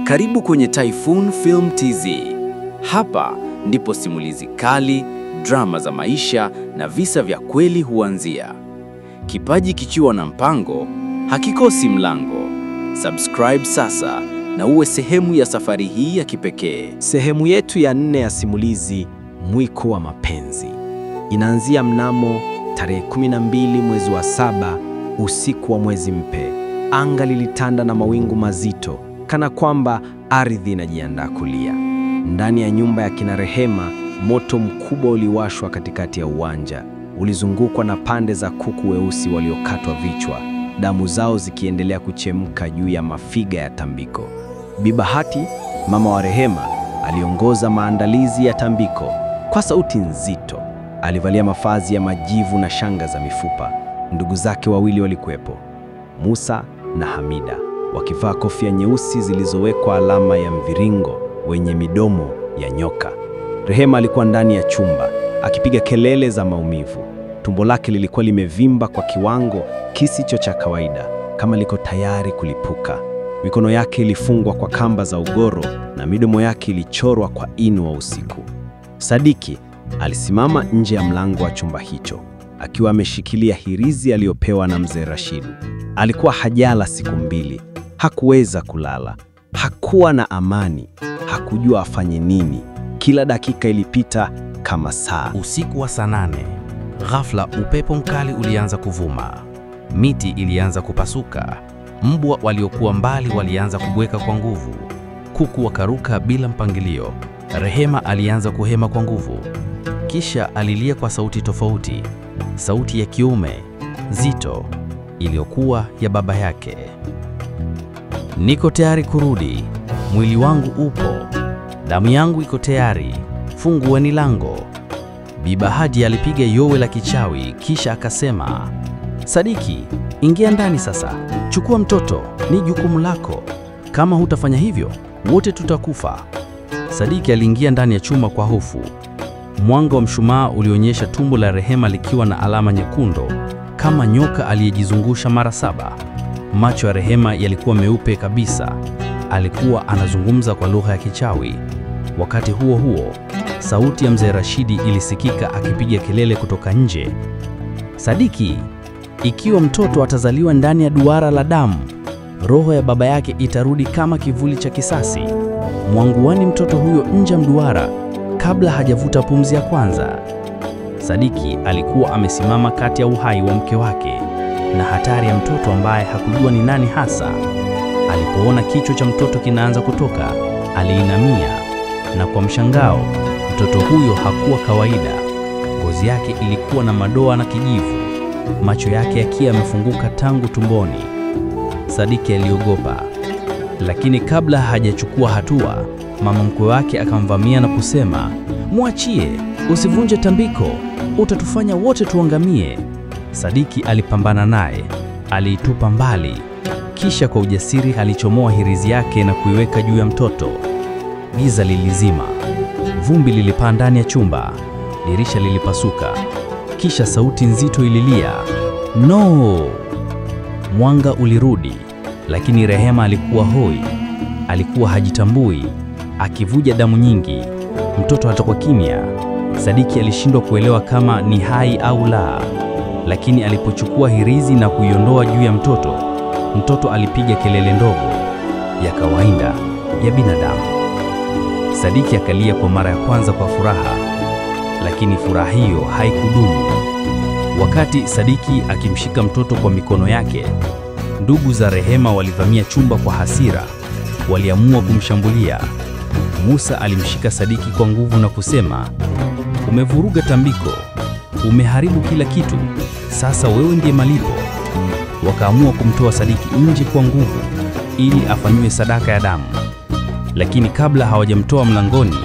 Karibu kwenye Typhoon Film TZ. Hapa ndipo simulizi kali, drama za maisha na visa vya kweli huanzia. Kipaji kikiwa na mpango, hakikosi mlango. Subscribe sasa na uwe sehemu ya safari hii ya kipekee. Sehemu yetu ya 4 ya simulizi Mwiko wa Mapenzi inaanzia mnamo tarehe 12 mwezi wa 7, usiku wa mwezi mpe. Anga lilitanda na mawingu mazito, kana kwamba ardhi inajiandaa kulia. Ndani ya nyumba ya kina Rehema, moto mkubwa uliwashwa katikati ya uwanja. Ulizungukwa na pande za kuku weusi waliokatwa vichwa, damu zao zikiendelea kuchemka juu ya mafiga ya tambiko. Bi Bahati, mama wa Rehema, aliongoza maandalizi ya tambiko. Kwa sauti nzito, alivalia mavazi ya majivu na shanga za mifupa. Ndugu zake wawili walikuwepo, Musa na Hamida, wakivaa kofia nyeusi zilizowekwa alama ya mviringo wenye midomo ya nyoka. Rehema alikuwa ndani ya chumba akipiga kelele za maumivu. Tumbo lake lilikuwa limevimba kwa kiwango kisicho cha kawaida, kama liko tayari kulipuka. Mikono yake ilifungwa kwa kamba za ugoro na midomo yake ilichorwa kwa inu wa usiku. Sadiki alisimama nje ya mlango wa chumba hicho, akiwa ameshikilia hirizi aliyopewa na mzee Rashidu. Alikuwa hajala siku 2, hakuweza kulala, hakuwa na amani, hakujua afanye nini. Kila dakika ilipita kama saa. Usiku wa saa 8, ghafla upepo mkali ulianza kuvuma. Miti ilianza kupasuka. Mbwa waliokuwa mbali walianza kubweka kwa nguvu. Kuku wakaruka bila mpangilio. Rehema alianza kuhema kwa nguvu. Kisha alilia kwa sauti tofauti, sauti ya kiume, zito, iliyokuwa ya baba yake. Niko tayari kurudi. Mwili wangu upo. Damu yangu iko tayari. Fungueni lango. Bi Bahati alipiga yowe la kichawi, kisha akasema, Sadiki, ingia ndani sasa. Chukua mtoto, ni jukumu lako. Kama hutafanya hivyo, wote tutakufa. Sadiki aliingia ndani ya chumba kwa hofu. Mwanga wa mshumaa ulionyesha tumbo la Rehema likiwa na alama nyekundu, kama nyoka aliyejizungusha mara 7. Macho ya Rehema yalikuwa meupe kabisa. Alikuwa anazungumza kwa lugha ya kichawi. Wakati huo huo, sauti ya mzee Rashidi ilisikika akipiga kelele kutoka nje. Sadiki, ikiwa mtoto atazaliwa ndani ya duara la damu, roho ya baba yake itarudi kama kivuli cha kisasi. Mwanguani mtoto huyo nje ya mduara kabla hajavuta pumzi ya kwanza. Sadiki alikuwa amesimama kati ya uhai wa mke wake na hatari ya mtoto ambaye hakujua ni nani hasa. Alipoona kichwa cha mtoto kinaanza kutoka, aliinamia, na kwa mshangao, mtoto huyo hakuwa kawaida. Ngozi yake ilikuwa na madoa na kijivu, macho yake yakiwa yamefunguka tangu tumboni. Sadiki aliogopa, lakini kabla hajachukua hatua, mama mkwe wake akamvamia na kusema, "Mwachie, usivunje tambiko, utatufanya wote tuangamie." Sadiki alipambana naye, aliitupa mbali, kisha kwa ujasiri alichomoa hirizi yake na kuiweka juu ya mtoto. Giza lilizima, vumbi lilipaa ndani ya chumba, dirisha lilipasuka, kisha sauti nzito ililia, "No!" Mwanga ulirudi, lakini Rehema alikuwa hoi, alikuwa hajitambui, akivuja damu nyingi. Mtoto atakuwa kimya. Sadiki alishindwa kuelewa kama ni hai au la, lakini alipochukua hirizi na kuiondoa juu ya mtoto, mtoto alipiga kelele ndogo ya kawaida ya binadamu. Sadiki akalia kwa mara ya kwanza kwa furaha, lakini furaha hiyo haikudumu. Wakati Sadiki akimshika mtoto kwa mikono yake, ndugu za Rehema walivamia chumba kwa hasira. Waliamua kumshambulia. Musa alimshika Sadiki kwa nguvu na kusema, "Umevuruga tambiko, umeharibu kila kitu, sasa wewe ndiye malipo." Wakaamua kumtoa Sadiki nje kwa nguvu ili afanywe sadaka ya damu. Lakini kabla hawajamtoa mlangoni,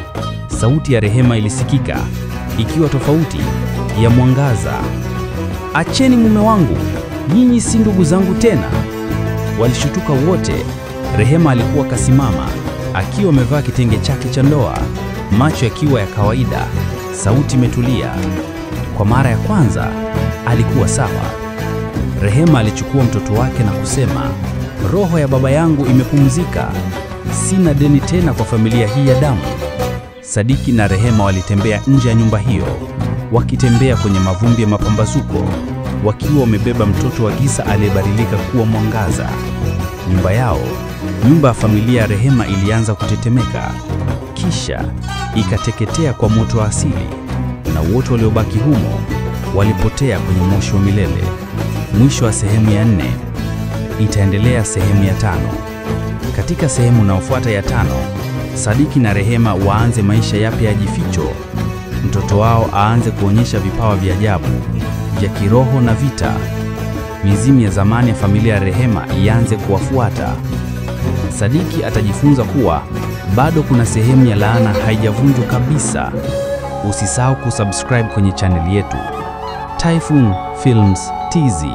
sauti ya Rehema ilisikika, ikiwa tofauti ya mwangaza, "Acheni mume wangu, nyinyi si ndugu zangu tena." Walishutuka wote. Rehema alikuwa kasimama, akiwa amevaa kitenge chake cha ndoa, macho yakiwa ya kawaida, sauti imetulia. Kwa mara ya kwanza, alikuwa sawa. Rehema alichukua mtoto wake na kusema, "Roho ya baba yangu imepumzika." Sina deni tena kwa familia hii ya damu. Sadiki na Rehema walitembea nje ya nyumba hiyo, wakitembea kwenye mavumbi ya mapambazuko, wakiwa wamebeba mtoto wa giza aliyebadilika kuwa mwangaza. Nyumba yao, nyumba ya familia ya Rehema, ilianza kutetemeka, kisha ikateketea kwa moto wa asili, na wote waliobaki humo walipotea kwenye moshi wa milele. Mwisho wa sehemu ya 4. Itaendelea sehemu ya 5. Katika sehemu inayofuata ya 5, Sadiki na Rehema waanze maisha yapya ya jificho. Mtoto wao aanze kuonyesha vipawa vya ajabu vya kiroho na vita. Mizimu ya zamani ya familia ya Rehema ianze kuwafuata. Sadiki atajifunza kuwa bado kuna sehemu ya laana haijavunjwa kabisa. Usisahau kusubscribe kwenye channel yetu Typhoon Films TZ.